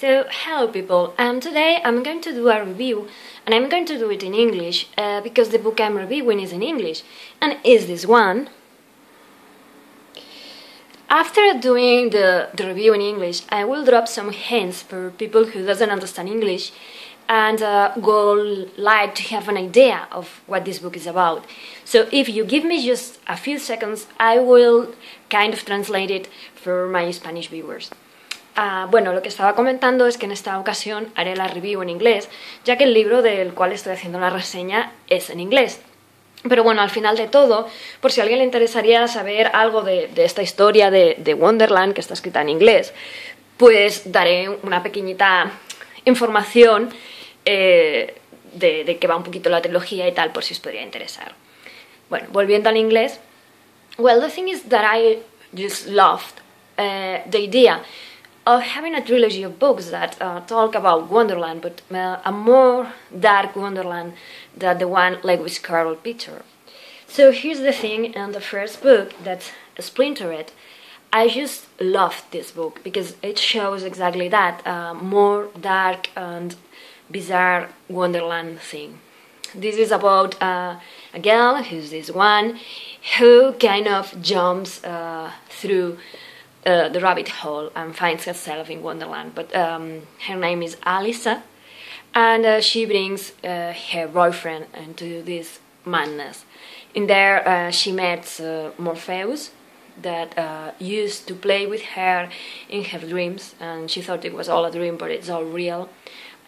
So, hello people, today I'm going to do a review, and I'm going to do it in English, because the book I'm reviewing is in English, and is this one. After doing the review in English, I will drop some hints for people who doesn't understand English, and would like to have an idea of what this book is about. So if you give me just a few seconds, I will kind of translate it for my Spanish viewers. Bueno, lo que estaba comentando es que en esta ocasión haré la review en inglés, ya que el libro del cual estoy haciendo la reseña es en inglés. Pero bueno, al final de todo, por si a alguien le interesaría saber algo de esta historia de Wonderland, que está escrita en inglés, pues daré una pequeñita información de que va un poquito la trilogía y tal, por si os podría interesar. Bueno, volviendo al inglés. Well, the thing is that I just loved the idea of having a trilogy of books that talk about Wonderland, but a more dark Wonderland than the one Lewis Carroll pictured. So here's the thing, in the first book, that's Ensnared, I just loved this book because it shows exactly that, more dark and bizarre Wonderland thing. This is about a girl, who's this one, who kind of jumps through the rabbit hole and finds herself in Wonderland, but her name is Alyssa, and she brings her boyfriend into this madness. In there she meets Morpheus, that used to play with her in her dreams, and she thought it was all a dream, but it's all real.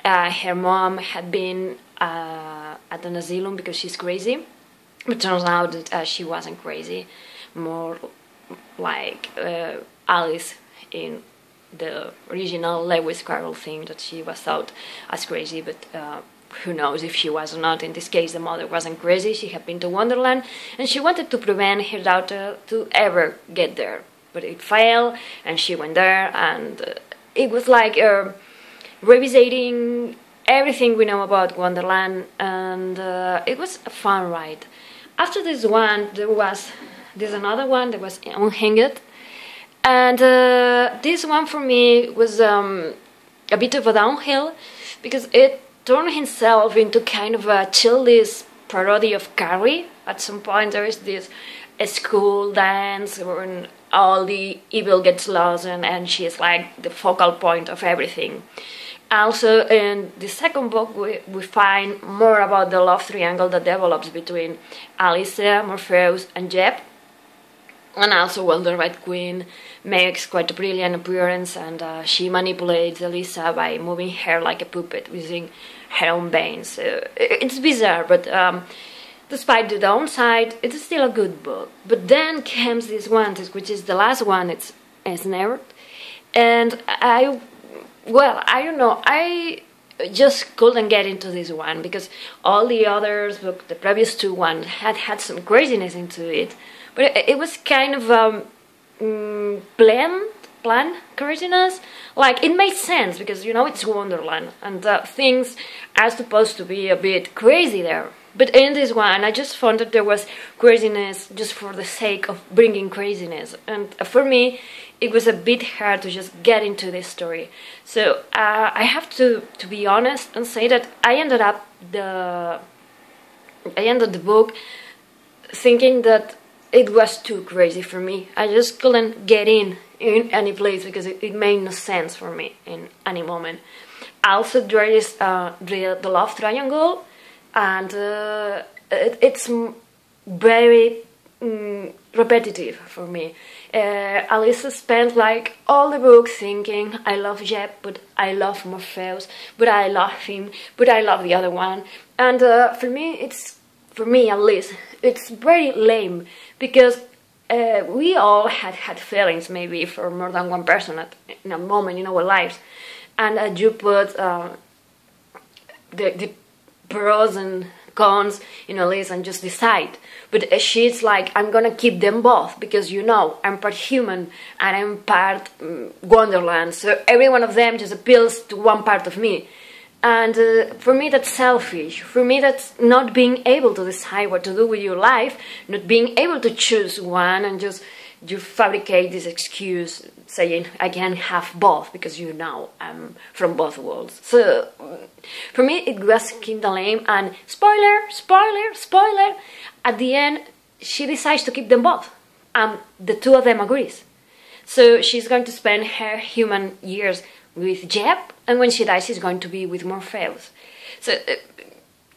Her mom had been at an asylum because she's crazy, but turns out that she wasn't crazy, more like Alice in the original Lewis Carroll thing, that she was thought as crazy, but who knows if she was or not. In this case, the mother wasn't crazy, she had been to Wonderland, and she wanted to prevent her daughter to ever get there. But it failed, and she went there, and it was like revisiting everything we know about Wonderland, and it was a fun ride. After this one, there's another one that was Unhinged. And this one for me was a bit of a downhill, because it turned himself into kind of a childish parody of Carrie. At some point there is this school dance when all the evil gets lost, and she is like the focal point of everything. Also in the second book we find more about the love triangle that develops between Alyssa, Morpheus and Jeb. And also, well, the Red Queen makes quite a brilliant appearance, and she manipulates Alyssa by moving her like a puppet using her own veins. It's bizarre, but despite the downside, it's still a good book. But then comes this one, which is the last one, it's Ensnared, and I don't know, I just couldn't get into this one, because all the others, the previous two ones, had some craziness into it. But it was kind of planned craziness. Like, it made sense, because, you know, it's Wonderland, and things are supposed to be a bit crazy there. But in this one, I just found that there was craziness just for the sake of bringing craziness. And for me, it was a bit hard to just get into this story. So I have to be honest and say that I ended the book thinking that it was too crazy for me. I just couldn't get in any place, because it made no sense for me in any moment. Also, there is the love triangle, and it's very repetitive for me. Alyssa spent like all the book thinking, I love Jeb, but I love Morpheus, but I love him, but I love the other one. And for me at least, it's very lame, because we all had feelings, maybe for more than one person in a moment in our lives, and you put the pros and cons in a list and just decide. But she's like, I'm gonna keep them both, because, you know, I'm part human and I'm part Wonderland, so every one of them just appeals to one part of me. And for me that's selfish. For me that's not being able to decide what to do with your life, not being able to choose one and just you fabricate this excuse saying I can have both because you know I'm from both worlds. So for me it was kind of lame, and spoiler, at the end she decides to keep them both, and the two of them agrees. So she's going to spend her human years with Jeb, and when she dies she's going to be with Morpheus. So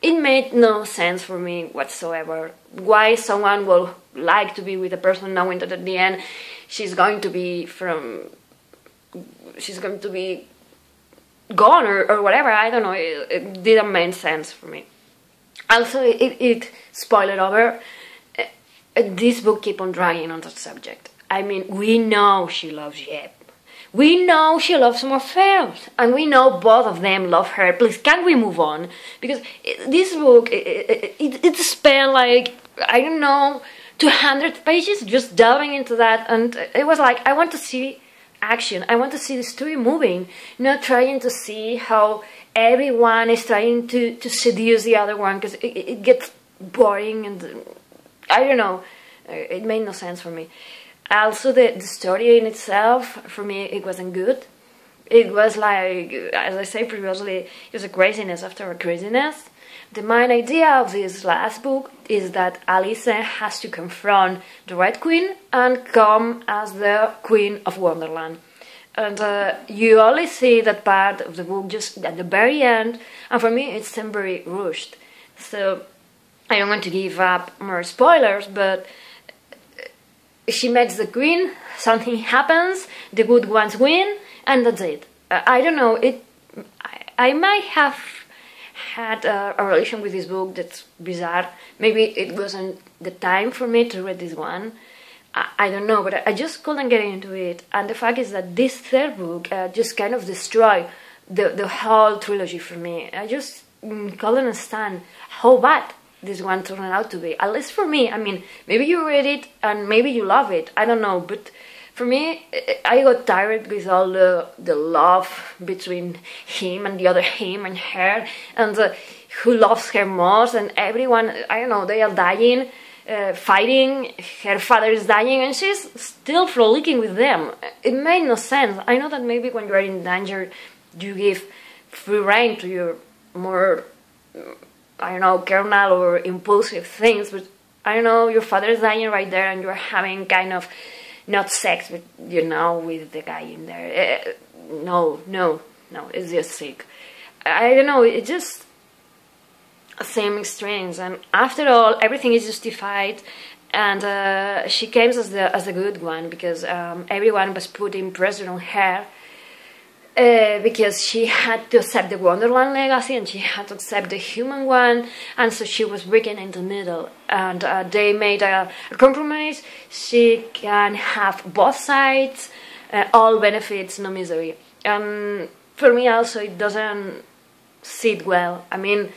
it made no sense for me whatsoever why someone will like to be with a person knowing that at the end she's going to be gone or whatever. I don't know, it didn't make sense for me. Also, it spoiled over. This book keep on dragging on that subject. I mean, we know she loves Jeb. We know she loves Morpheus, and we know both of them love her. Please, can we move on? Because this book, it spent like, I don't know, 200 pages just delving into that, and it was like, I want to see action. I want to see the story moving, not trying to see how everyone is trying to seduce the other one, because it gets boring, and I don't know, it made no sense for me. Also, the story in itself, for me, it wasn't good. It was like, as I said previously, it was a craziness after a craziness. The main idea of this last book is that Alice has to confront the Red Queen and come as the Queen of Wonderland. And you only see that part of the book just at the very end, and for me it's very rushed. So I don't want to give up more spoilers, but she meets the queen, something happens, the good ones win, and that's it. I don't know, I might have had a relation with this book that's bizarre. Maybe it wasn't the time for me to read this one. I don't know, but I just couldn't get into it. And the fact is that this third book just kind of destroyed the whole trilogy for me. I just couldn't understand how bad this one turned out to be, at least for me. I mean, maybe you read it and maybe you love it, I don't know, but for me, I got tired with all the love between him and the other him and her, and who loves her most, and everyone, I don't know, they are dying, fighting, her father is dying, and she's still frolicking with them. It made no sense. I know that maybe when you're in danger, you give free rein to your more, I don't know, carnal or impulsive things, but I don't know, your father is dying right there and you're having kind of, not sex, but you know, with the guy in there. No, it's just sick. I don't know, it just seems strange, and after all, everything is justified, and she came as the good one, because everyone was putting pressure on her, because she had to accept the Wonderland legacy and she had to accept the human one, and so she was breaking in the middle, and they made a compromise. She can have both sides, all benefits, no misery. For me also it doesn't sit well. I mean,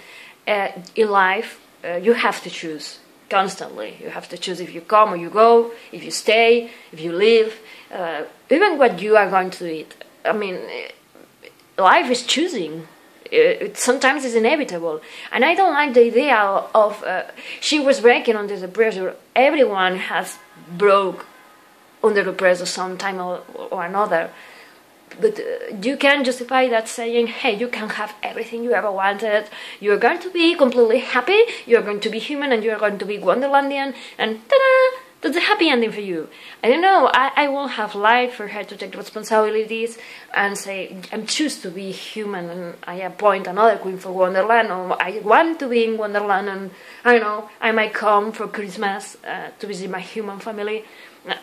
in life you have to choose constantly. You have to choose if you come or you go, if you stay, if you leave, even what you are going to eat. I mean, life is choosing. Sometimes it's inevitable. And I don't like the idea of she was breaking under the pressure. Everyone has broke under the pressure sometime or another. But you can justify that saying, hey, you can have everything you ever wanted. You're going to be completely happy. You're going to be human and you're going to be Wonderlandian. And ta-da! That's a happy ending for you. I don't know, I will have liked for her to take responsibilities and say, I choose to be human and I appoint another queen for Wonderland, or I want to be in Wonderland and, I don't know, I might come for Christmas to visit my human family.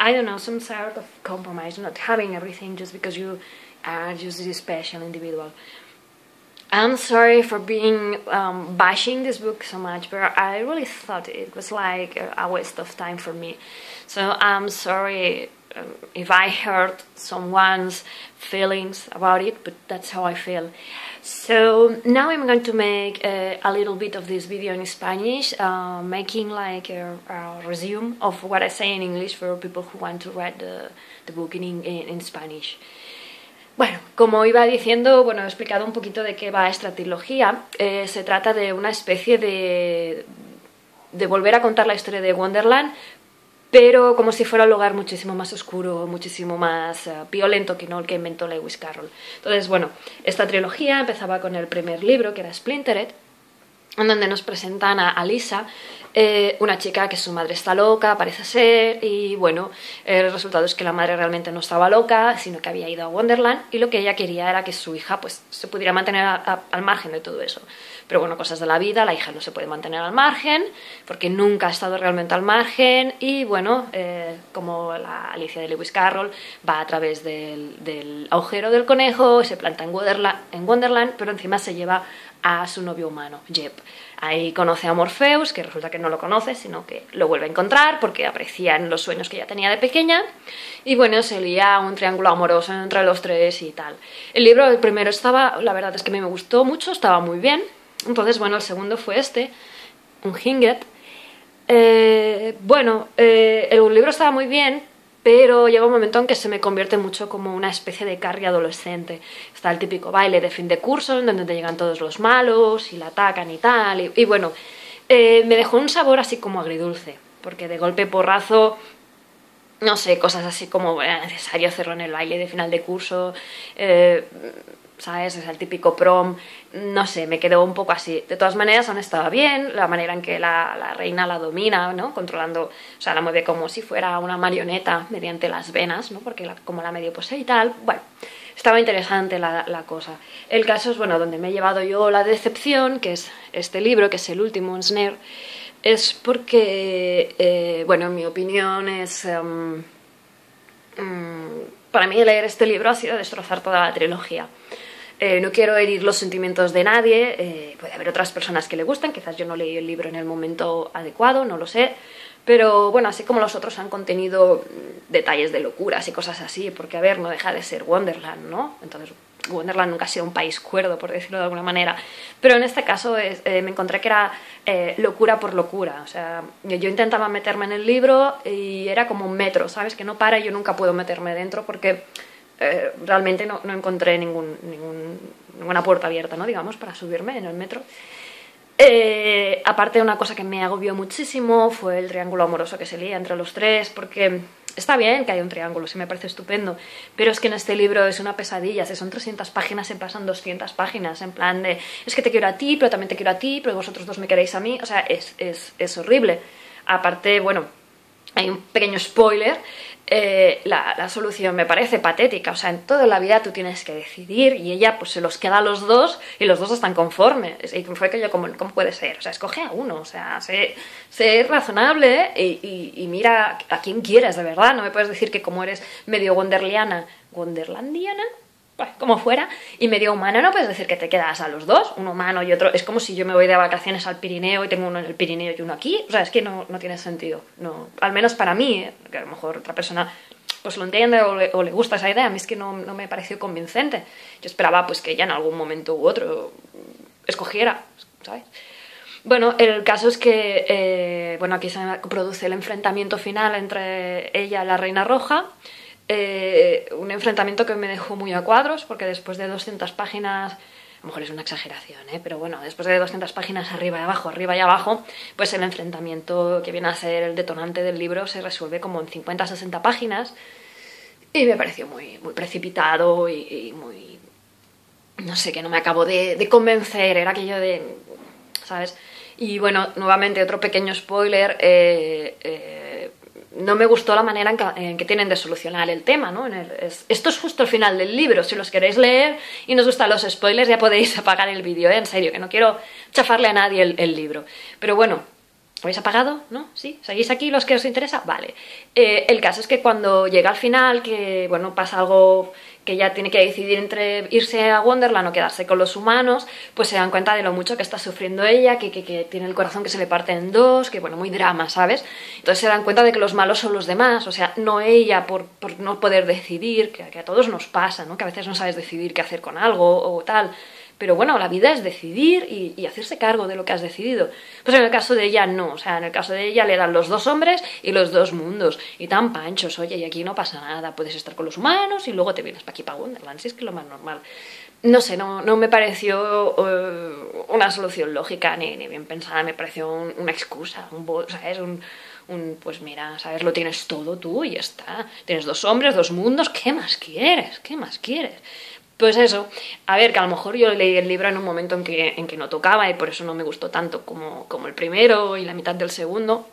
I don't know, some sort of compromise, not having everything just because you are just a special individual. I'm sorry for being bashing this book so much, but I really thought it was like a waste of time for me. So I'm sorry if I hurt someone's feelings about it, but that's how I feel. So now I'm going to make a little bit of this video in Spanish, making like a resume of what I say in English for people who want to read the book in Spanish. Bueno, como iba diciendo, bueno, he explicado un poquito de qué va esta trilogía. Se trata de una especie de volver a contar la historia de Wonderland, pero como si fuera un lugar muchísimo más oscuro, muchísimo más violento que no el que inventó Lewis Carroll. Entonces, bueno, esta trilogía empezaba con el primer libro, que era Ensnared, en donde nos presentan a Lisa, una chica que su madre está loca, parece ser, y bueno, el resultado es que la madre realmente no estaba loca, sino que había ido a Wonderland, y lo que ella quería era que su hija pues se pudiera mantener al margen de todo eso. Pero bueno, cosas de la vida, la hija no se puede mantener al margen, porque nunca ha estado realmente al margen, y bueno, como la Alicia de Lewis Carroll va a través del agujero del conejo, se planta en Wonderland, pero encima se lleva a su novio humano, Jeb. Ahí conoce a Morpheus, que resulta que no lo conoce, sino que lo vuelve a encontrar porque aprecia en los sueños que ella tenía de pequeña. Y bueno, se lía un triángulo amoroso entre los tres y tal. El libro, el primero estaba, la verdad es que a mí me gustó mucho, estaba muy bien. Entonces, bueno, el segundo fue este, Untitled. Bueno, el libro estaba muy bien, pero llega un momento en que se me convierte mucho como una especie de carry adolescente. Está el típico baile de fin de curso, en donde te llegan todos los malos y la atacan y tal. Y bueno, me dejó un sabor así como agridulce, porque de golpe porrazo, no sé, cosas así como era necesario hacerlo en el baile de final de curso, ¿sabes? Es el típico prom, no sé, me quedó un poco así. De todas maneras, aún estaba bien, la manera en que la reina la domina, ¿no? Controlando, o sea, la mueve como si fuera una marioneta mediante las venas, ¿no? Porque como la medio posee y tal, bueno, estaba interesante la cosa. El caso es, bueno, donde me he llevado yo la decepción, que es este libro, que es el último, Ensnared, es porque, bueno, en mi opinión es... para mí leer este libro ha sido destrozar toda la trilogía. No quiero herir los sentimientos de nadie, puede haber otras personas que le gustan, quizás yo no leí el libro en el momento adecuado, no lo sé, pero bueno, así como los otros han contenido detalles de locuras y cosas así, porque a ver, no deja de ser Wonderland, ¿no? Entonces Wonderland nunca ha sido un país cuerdo, por decirlo de alguna manera, pero en este caso me encontré que era locura por locura, o sea, yo intentaba meterme en el libro y era como un metro, ¿sabes? Que no para y yo nunca puedo meterme dentro porque... realmente no encontré ninguna puerta abierta, ¿no? Digamos, para subirme en el metro. Aparte, una cosa que me agobió muchísimo fue el triángulo amoroso que se lía entre los tres, porque está bien que haya un triángulo, sí me parece estupendo, pero es que en este libro es una pesadilla, si son 300 páginas se pasan 200 páginas, en plan de, es que te quiero a ti, pero también te quiero a ti, pero vosotros dos me queréis a mí, o sea, es horrible. Aparte, bueno, hay un pequeño spoiler, la solución me parece patética, o sea, en toda la vida tú tienes que decidir y ella pues se los queda a los dos y los dos están conformes. Y fue que yo, ¿cómo puede ser? O sea, escoge a uno, o sea, sé razonable y mira a quién quieres de verdad, no me puedes decir que como eres medio wonderlandiana, bueno, como fuera, y medio humana, no puedes decir que te quedas a los dos, uno humano y otro. Es como si yo me voy de vacaciones al Pirineo y tengo uno en el Pirineo y uno aquí. O sea, es que no tiene sentido. No, al menos para mí, que a lo mejor otra persona pues lo entiende o le gusta esa idea. A mí es que no me pareció convincente. Yo esperaba pues que ella en algún momento u otro escogiera, ¿sabes? Bueno, el caso es que bueno, aquí se produce el enfrentamiento final entre ella y la Reina Roja. Un enfrentamiento que me dejó muy a cuadros, porque después de 200 páginas, a lo mejor es una exageración, pero bueno, después de 200 páginas arriba y abajo, pues el enfrentamiento que viene a ser el detonante del libro se resuelve como en 50-60 páginas y me pareció muy precipitado y muy... no sé, que no me acabó de convencer, era aquello de... ¿sabes? Y bueno, nuevamente otro pequeño spoiler, no me gustó la manera en que tienen de solucionar el tema, ¿no? Esto es justo el final del libro, si los queréis leer y nos gustan los spoilers ya podéis apagar el vídeo, en serio, que no quiero chafarle a nadie el libro. Pero bueno, ¿habéis apagado? ¿No? ¿Sí? ¿Seguís aquí los que os interesa? Vale. El caso es que cuando llega al final, que bueno, pasa algo que ya tiene que decidir entre irse a Wonderland o quedarse con los humanos, pues se dan cuenta de lo mucho que está sufriendo ella, que tiene el corazón que se le parte en dos, que bueno, muy drama, ¿sabes? Entonces se dan cuenta de que los malos son los demás, o sea, no ella por no poder decidir, que a todos nos pasa, ¿no? Que a veces no sabes decidir qué hacer con algo o tal. Pero bueno, la vida es decidir y hacerse cargo de lo que has decidido. Pues en el caso de ella no, o sea, en el caso de ella le dan los dos hombres y los dos mundos. Y tan panchos, oye, y aquí no pasa nada, puedes estar con los humanos y luego te vienes para aquí, para Wonderland, si es que es lo más normal. No sé, no me pareció una solución lógica ni bien pensada, me pareció una excusa, o sea, es pues mira, ¿sabes? Lo tienes todo tú y ya está. Tienes 2 hombres, 2 mundos, ¿qué más quieres? ¿Qué más quieres? Pues eso, a ver, que a lo mejor yo leí el libro en un momento en que no tocaba y por eso no me gustó tanto como el primero y la mitad del segundo.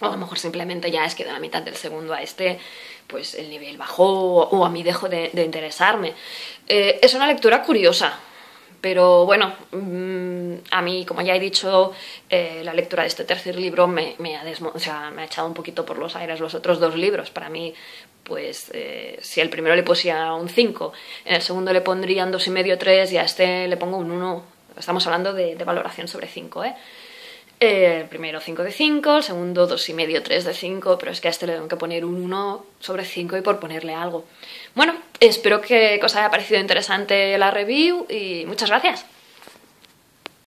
O a lo mejor simplemente ya es que de la mitad del segundo a este, pues el nivel bajó o a mí dejó de interesarme. Es una lectura curiosa, pero bueno, a mí, como ya he dicho, la lectura de este tercer libro me ha echado un poquito por los aires los otros 2 libros. Para mí, pues si al primero le pusía un 5, en el segundo le pondría un 2,5, 3 y a este le pongo un 1. Estamos hablando de valoración sobre 5, ¿eh? El primero 5 de 5, el segundo 2,5, 3 de 5, pero es que a este le tengo que poner un 1 sobre 5 y por ponerle algo. Bueno, espero que os haya parecido interesante la review y muchas gracias.